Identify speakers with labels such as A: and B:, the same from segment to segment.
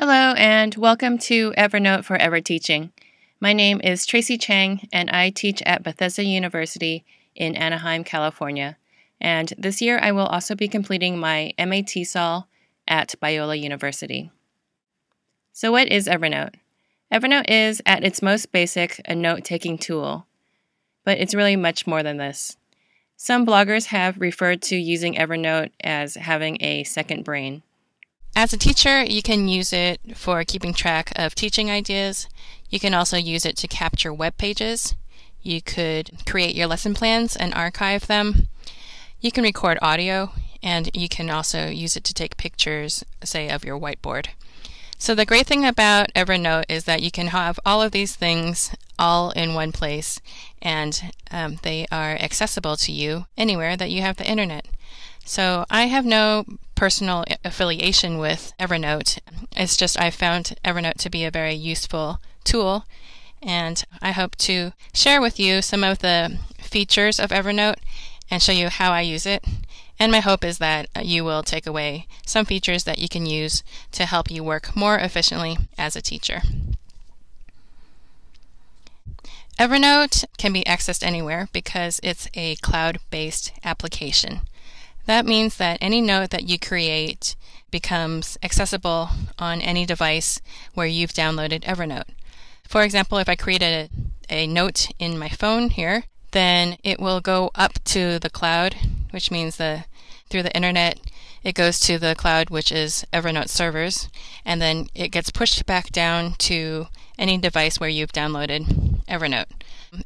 A: Hello and welcome to Evernote for Ever Teaching. My name is Tracey Chang and I teach at Bethesda University in Anaheim, California. And this year I will also be completing my CATESOL at Biola University. So what is Evernote? Evernote is, at its most basic, a note-taking tool. But it's really much more than this. Some bloggers have referred to using Evernote as having a second brain. As a teacher, you can use it for keeping track of teaching ideas. You can also use it to capture web pages. You could create your lesson plans and archive them. You can record audio, and you can also use it to take pictures, say, of your whiteboard. So the great thing about Evernote is that you can have all of these things all in one place, and they are accessible to you anywhere that you have the internet. So I have no personal affiliation with Evernote. It's just I found Evernote to be a very useful tool, and I hope to share with you some of the features of Evernote and show you how I use it. And my hope is that you will take away some features that you can use to help you work more efficiently as a teacher. Evernote can be accessed anywhere because it's a cloud-based application. That means that any note that you create becomes accessible on any device where you've downloaded Evernote. For example, if I created a note in my phone here, then it will go up to the cloud, which means through the internet it goes to the cloud, which is Evernote servers, and then it gets pushed back down to any device where you've downloaded Evernote.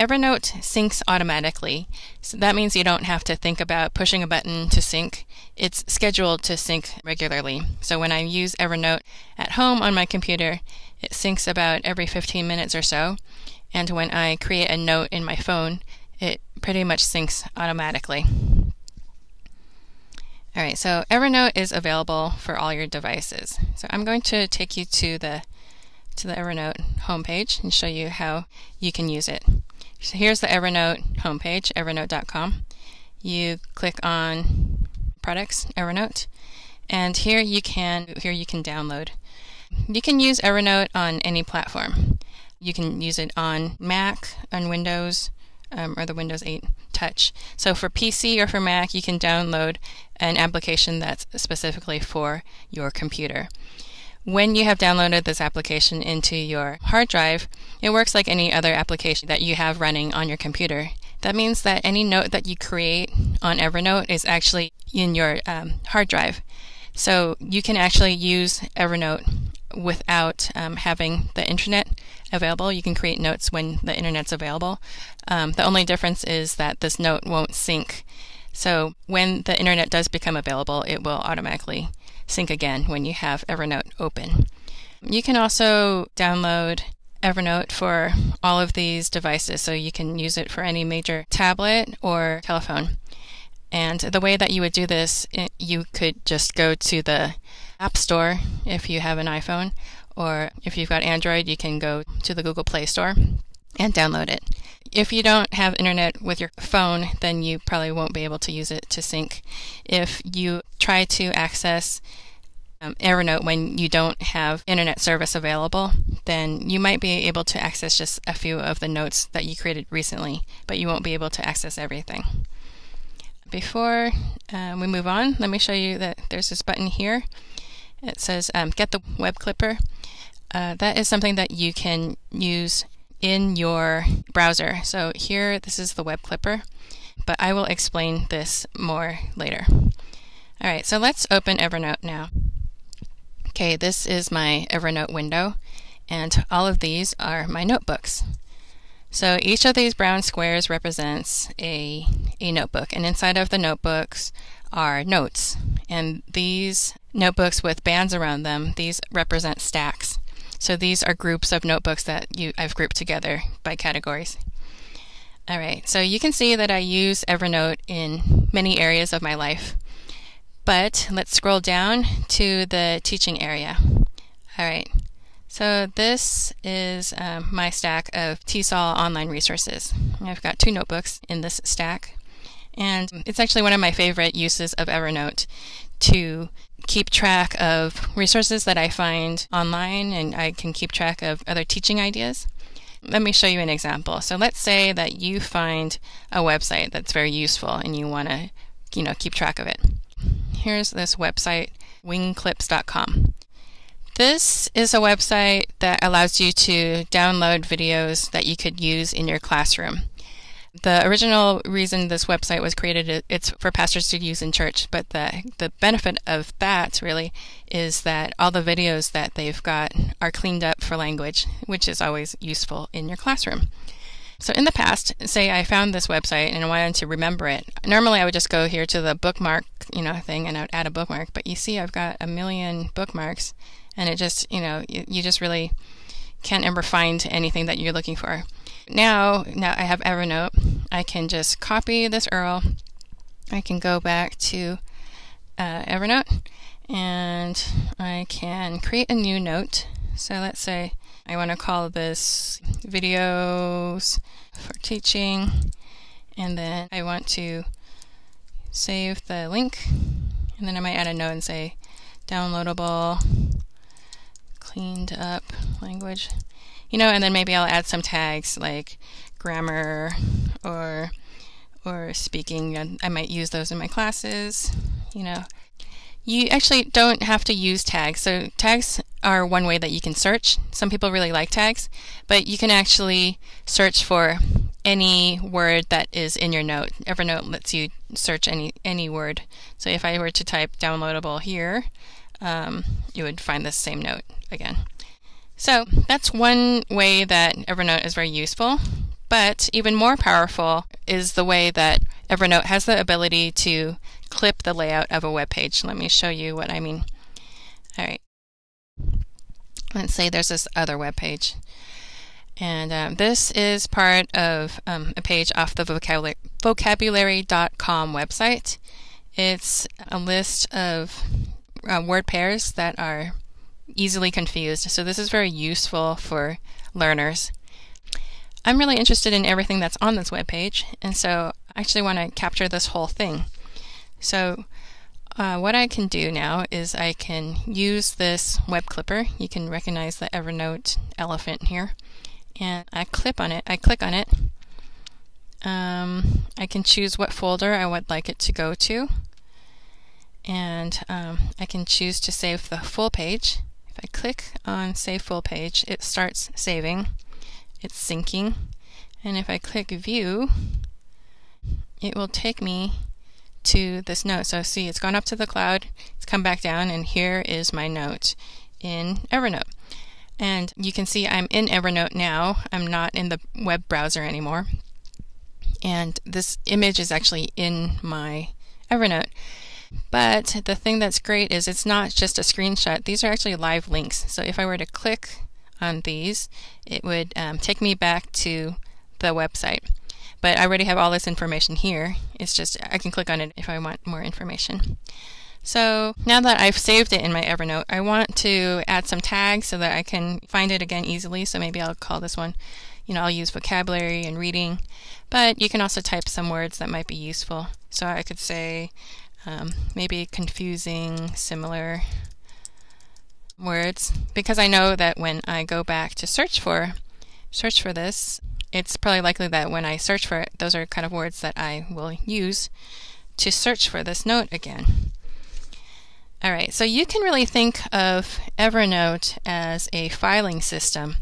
A: Evernote syncs automatically, so that means you don't have to think about pushing a button to sync. It's scheduled to sync regularly. So when I use Evernote at home on my computer, it syncs about every 15 minutes or so, and when I create a note in my phone, it pretty much syncs automatically. Alright, so Evernote is available for all your devices. So I'm going to take you to the Evernote homepage and show you how you can use it. So here's the Evernote homepage, evernote.com. You click on Products, Evernote, and here you can download. You can use Evernote on any platform. You can use it on Mac, on Windows, or the Windows 8 Touch. So for PC or for Mac, you can download an application that's specifically for your computer. When you have downloaded this application into your hard drive, it works like any other application that you have running on your computer. That means that any note that you create on Evernote is actually in your hard drive. So you can actually use Evernote without having the internet available. You can create notes when the internet's available. The only difference is that this note won't sync. So when the internet does become available, it will automatically sync again when you have Evernote open. You can also download Evernote for all of these devices, so you can use it for any major tablet or telephone. And the way that you would do this, you could just go to the App Store if you have an iPhone, or if you've got Android, you can go to the Google Play Store and download it. If you don't have internet with your phone, then you probably won't be able to use it to sync. If you try to access Evernote when you don't have internet service available, then you might be able to access just a few of the notes that you created recently, but you won't be able to access everything. Before we move on, let me show you that there's this button here. It says Get the Web Clipper. That is something that you can use in your browser. So here, this is the web clipper, but I will explain this more later. Alright, so let's open Evernote now. Okay, this is my Evernote window, and all of these are my notebooks. So each of these brown squares represents a notebook, and inside of the notebooks are notes. And these notebooks with bands around them, these represent stacks. So these are groups of notebooks that I've grouped together by categories. Alright, so you can see that I use Evernote in many areas of my life. But let's scroll down to the teaching area. Alright, so this is my stack of CATESOL online resources. I've got 2 notebooks in this stack, and it's actually one of my favorite uses of Evernote to keep track of resources that I find online, and I can keep track of other teaching ideas. Let me show you an example. So let's say that you find a website that's very useful and you want to, keep track of it. Here's this website, wingclips.com. This is a website that allows you to download videos that you could use in your classroom. The original reason this website was created, it's for pastors to use in church, but the benefit of that really is that all the videos that they've got are cleaned up for language, which is always useful in your classroom. So in the past, say I found this website and I wanted to remember it. Normally I would just go here to the bookmark, thing, and I would add a bookmark, but you see I've got a million bookmarks, and it just, you just really can't ever find anything that you're looking for. Now I have Evernote. I can just copy this URL. I can go back to Evernote, and I can create a new note. So let's say I want to call this videos for teaching, and then I want to save the link, and then I might add a note and say downloadable, cleaned up language. And then maybe I'll add some tags like grammar or speaking, and I might use those in my classes. You actually don't have to use tags. So tags are one way that you can search. Some people really like tags, but you can actually search for any word that is in your note. Evernote lets you search any word. So if I were to type downloadable here, you would find this same note again. So that's one way that Evernote is very useful, but even more powerful is the way that Evernote has the ability to clip the layout of a web page. Let me show you what I mean. All right. Let's say there's this other web page, and this is part of a page off the vocabulary.com website. It's a list of word pairs that are easily confused. So this is very useful for learners. I'm really interested in everything that's on this web page, and so I actually want to capture this whole thing. So what I can do now is I can use this web clipper. You can recognize the Evernote elephant here, and I click on it. I can choose what folder I would like it to go to, and I can choose to save the full page. If I click on Save Full Page, it starts saving. It's syncing. And if I click View, it will take me to this note. So see, it's gone up to the cloud, it's come back down, and here is my note in Evernote. And you can see I'm in Evernote now. I'm not in the web browser anymore. And this image is actually in my Evernote. But the thing that's great is it's not just a screenshot. These are actually live links. So if I were to click on these, it would take me back to the website. But I already have all this information here. It's just I can click on it if I want more information. So now that I've saved it in my Evernote, I want to add some tags so that I can find it again easily. So maybe I'll call this one, I'll use vocabulary and reading. But you can also type some words that might be useful. So I could say maybe confusing, similar words, because I know that when I go back to search for this, it's probably likely that when I search for it, those are kind of words that I will use to search for this note again. All right, so you can really think of Evernote as a filing system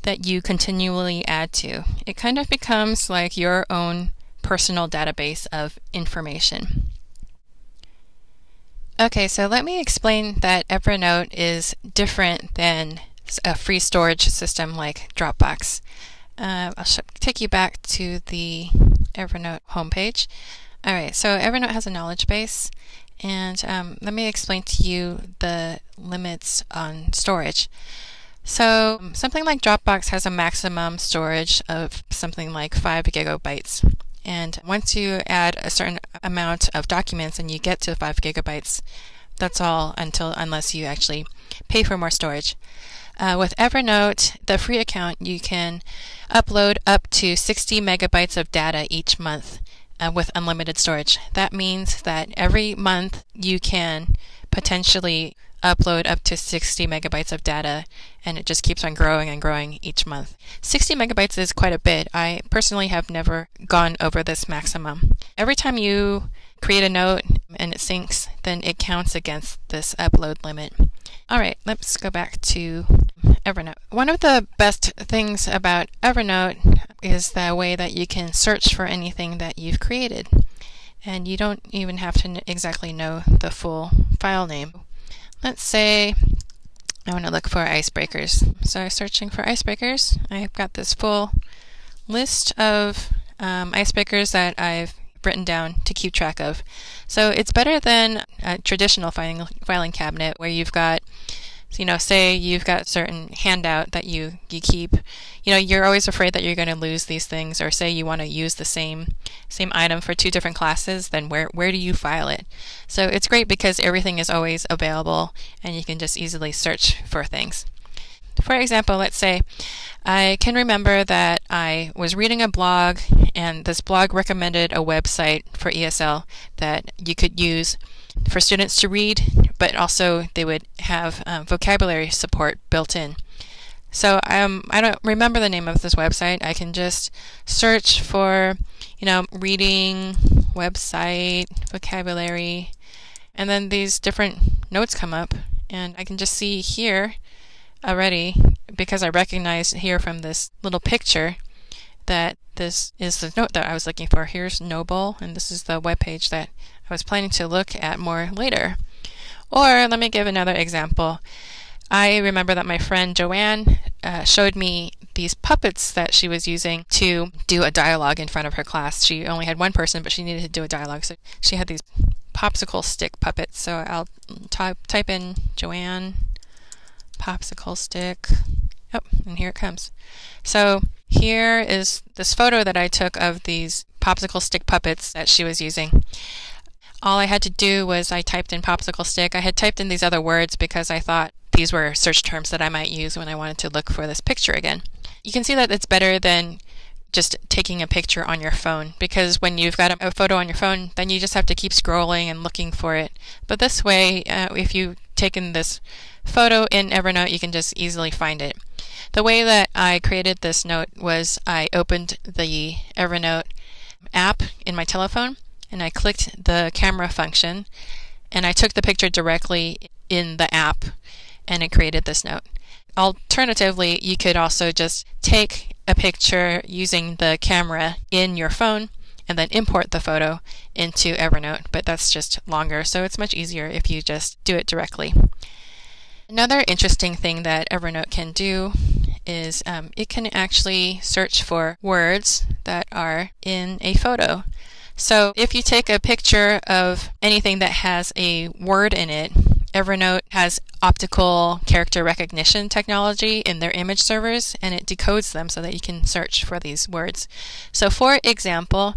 A: that you continually add to. It kind of becomes like your own personal database of information. Okay, so let me explain that Evernote is different than a free storage system like Dropbox. I'll take you back to the Evernote homepage. All right, so Evernote has a knowledge base, and let me explain to you the limits on storage. So something like Dropbox has a maximum storage of something like 5 gigabytes. And once you add a certain amount of documents and you get to 5 gigabytes, that's all unless you actually pay for more storage. With Evernote, the free account, you can upload up to 60 megabytes of data each month. with unlimited storage. That means that every month you can potentially upload up to 60 megabytes of data, and it just keeps on growing and growing each month. 60 megabytes is quite a bit. I personally have never gone over this maximum. Every time you create a note and it syncs, then it counts against this upload limit. All right, let's go back to Evernote. One of the best things about Evernote is the way that you can search for anything that you've created, and you don't even have to exactly know the full file name. Let's say I want to look for icebreakers. So I'm searching for icebreakers. I've got this full list of icebreakers that I've written down to keep track of. So it's better than a traditional filing cabinet where you've got, say you've got a certain handout that you keep. You're always afraid that you're going to lose these things, or say you want to use the same item for 2 different classes, then where do you file it? So it's great because everything is always available and you can just easily search for things. For example, let's say I can remember that I was reading a blog, and this blog recommended a website for ESL that you could use for students to read, but also they would have vocabulary support built in. So I don't remember the name of this website. I can just search for, reading, website, vocabulary, and then these different notes come up, and I can just see here already, because I recognize here from this little picture that this is the note that I was looking for. Here's Noble, and this is the web page that I was planning to look at more later. Or let me give another example. I remember that my friend Joanne showed me these puppets that she was using to do a dialogue in front of her class. She only had one person, but she needed to do a dialogue, so she had these popsicle stick puppets. So I'll type in Joanne popsicle stick. Oh, and here it comes. So here is this photo that I took of these popsicle stick puppets that she was using. All I had to do was I typed in popsicle stick. I had typed in these other words because I thought these were search terms that I might use when I wanted to look for this picture again. You can see that it's better than just taking a picture on your phone, because when you've got a photo on your phone, then you just have to keep scrolling and looking for it. But this way, if you've taken this photo in Evernote, you can just easily find it. The way that I created this note was I opened the Evernote app in my telephone, and I clicked the camera function, and I took the picture directly in the app, and it created this note. Alternatively, you could also just take a picture using the camera in your phone and then import the photo into Evernote, but that's just longer, so it's much easier if you just do it directly. Another interesting thing that Evernote can do is it can actually search for words that are in a photo. So if you take a picture of anything that has a word in it, Evernote has optical character recognition technology in their image servers, and it decodes them so that you can search for these words. So for example,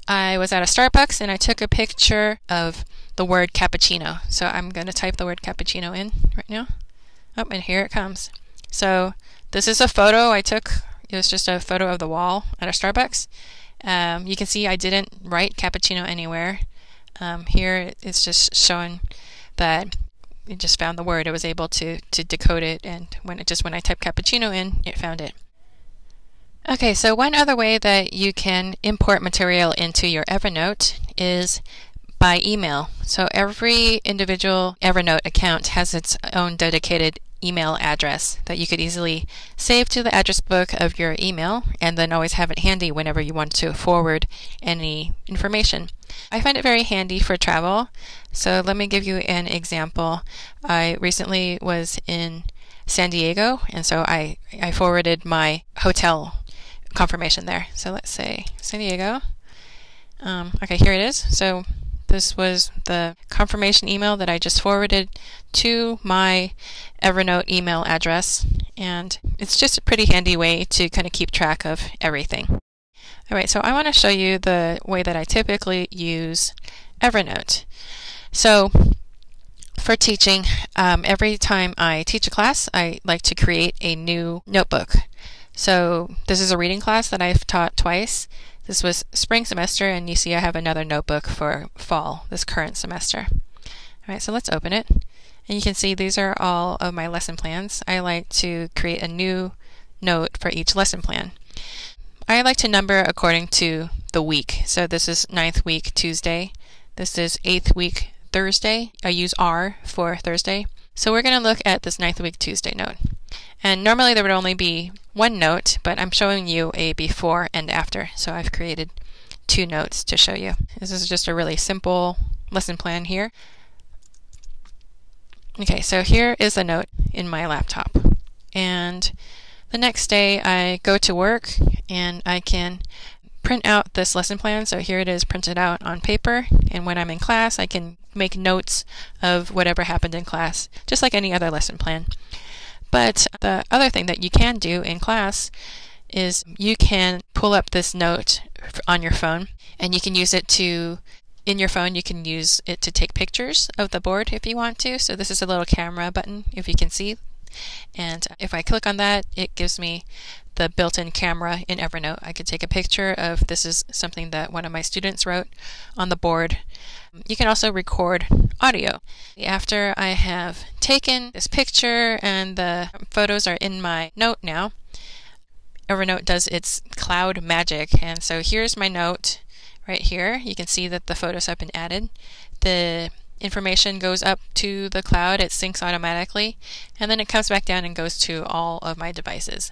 A: I was at a Starbucks and I took a picture of the word cappuccino. So I'm going to type the word cappuccino in right now. Oh, and here it comes. So this is a photo I took. It was just a photo of the wall at a Starbucks. You can see I didn't write cappuccino anywhere. Here it's just showing that it just found the word. It was able to decode it, and when I typed cappuccino in, it found it. Okay, so one other way that you can import material into your Evernote is by email. So every individual Evernote account has its own dedicated email address that you could easily save to the address book of your email, and then always have it handy whenever you want to forward any information. I find it very handy for travel. So let me give you an example. I recently was in San Diego, and so I forwarded my hotel confirmation there. So let's say San Diego. Okay, here it is. So this was the confirmation email that I just forwarded to my Evernote email address, and it's just a pretty handy way to kind of keep track of everything. All right, so I want to show you the way that I typically use Evernote. So for teaching, every time I teach a class, I like to create a new notebook. So this is a reading class that I've taught twice. This was spring semester, and you see I have another notebook for fall, this current semester. All right, so let's open it. And you can see these are all of my lesson plans. I like to create a new note for each lesson plan. I like to number according to the week. So this is 9th week Tuesday. This is 8th week Thursday. I use R for Thursday. So we're going to look at this 9th week Tuesday note. And normally there would only be one note, but I'm showing you a before and after. So I've created 2 notes to show you. This is just a really simple lesson plan here. Okay, so here is the note in my laptop. And the next day I go to work and I can print out this lesson plan. So here it is printed out on paper. And when I'm in class, I can make notes of whatever happened in class, just like any other lesson plan. But the other thing that you can do in class is you can pull up this note on your phone, and you can use it to, in your phone, you can use it to take pictures of the board if you want to. So this is a little camera button, if you can see. And if I click on that, it gives me the built-in camera in Evernote. I could take a picture of, this is something that one of my students wrote on the board. You can also record audio. After I have taken this picture and the photos are in my note now, Evernote does its cloud magic. And so here's my note right here. You can see that the photos have been added. The information goes up to the cloud, it syncs automatically, and then it comes back down and goes to all of my devices.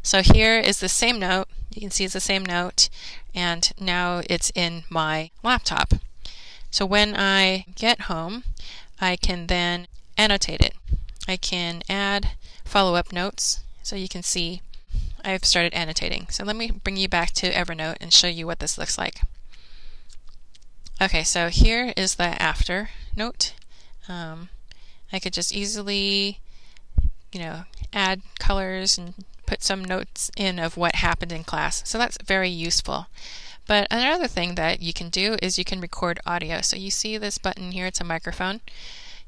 A: So here is the same note. You can see it's the same note, and now it's in my laptop. So when I get home, I can then annotate it. I can add follow-up notes, so you can see I've started annotating. So let me bring you back to Evernote and show you what this looks like. Okay, so here is the after note. I could just easily, add colors and put some notes in of what happened in class. So that's very useful. But another thing that you can do is you can record audio. So you see this button here, it's a microphone.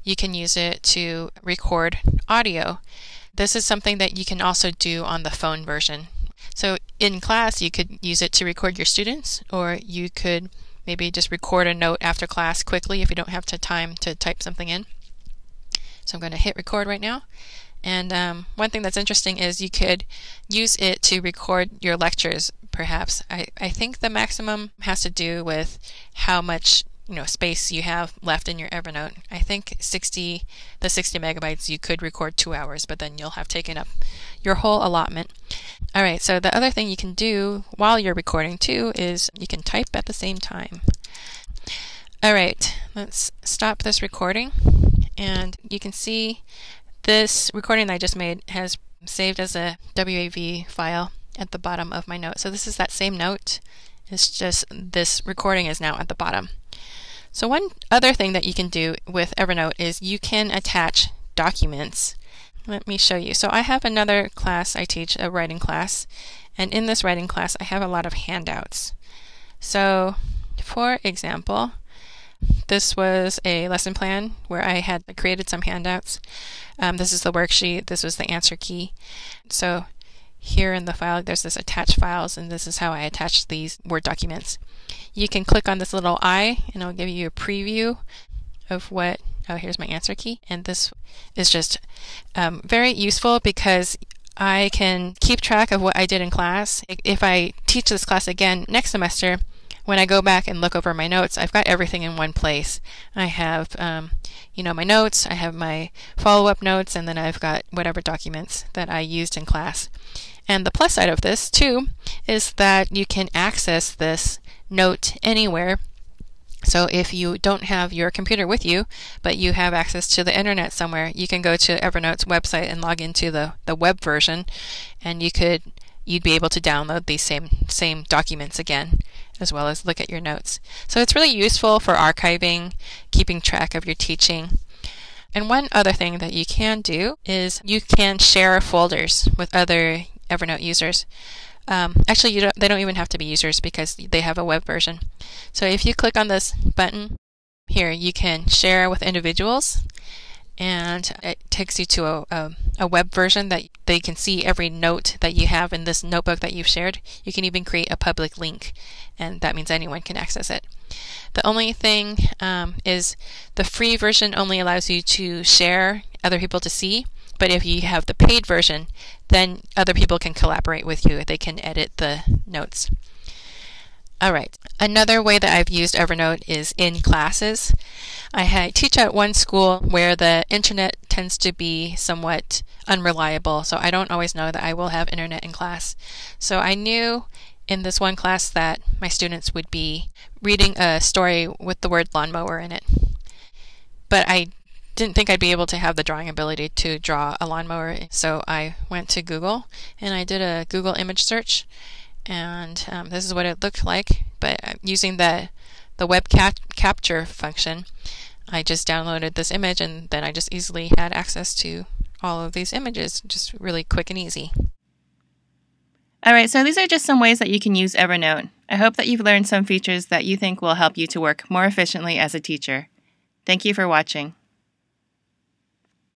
A: You can use it to record audio. This is something that you can also do on the phone version. So in class, you could use it to record your students, or you could maybe just record a note after class quickly if you don't have time to type something in. So I'm going to hit record right now. And one thing that's interesting is you could use it to record your lectures, perhaps. I think the maximum has to do with how much space you have left in your Evernote. I think the 60 megabytes you could record 2 hours, but then you'll have taken up your whole allotment. All right, so the other thing you can do while you're recording too is you can type at the same time. All right, let's stop this recording, and you can see this recording that I just made has saved as a WAV file at the bottom of my note. So this is that same note. It's just this recording is now at the bottom. So one other thing that you can do with Evernote is you can attach documents. Let me show you. So I have another class I teach, a writing class, and in this writing class I have a lot of handouts. So for example, this was a lesson plan where I had created some handouts. This is the worksheet, this was the answer key. So here in the file there's this attach files, and this is how I attach these Word documents. You can click on this little eye and it'll give you a preview of what, oh, here's my answer key. And this is just very useful because I can keep track of what I did in class. If I teach this class again next semester, when I go back and look over my notes, I've got everything in one place. I have my notes, I have my follow-up notes, and then I've got whatever documents that I used in class. And the plus side of this too is that you can access this note anywhere. So if you don't have your computer with you, but you have access to the internet somewhere, you can go to Evernote's website and log into the web version, and you'd be able to download these same documents again, as well as look at your notes. So it's really useful for archiving, keeping track of your teaching. And one other thing that you can do is you can share folders with other Evernote users. Actually, they don't even have to be users because they have a web version. So if you click on this button here, you can share with individuals, and it takes you to a web version that they can see every note that you have in this notebook that you've shared. You can even create a public link, and that means anyone can access it. The only thing is the free version only allows you to share other people to see, but if you have the paid version, then other people can collaborate with you. They can edit the notes. All right. Another way that I've used Evernote is in classes. I teach at one school where the internet tends to be somewhat unreliable, so I don't always know that I will have internet in class. So I knew in this one class that my students would be reading a story with the word lawnmower in it. But I didn't think I'd be able to have the drawing ability to draw a lawnmower, so I went to Google and I did a Google image search. And this is what it looked like, but using the web capture function, I just downloaded this image, and then I just easily had access to all of these images, just really quick and easy.
B: All right, so these are just some ways that you can use Evernote. I hope that you've learned some features that you think will help you to work more efficiently as a teacher. Thank you for watching.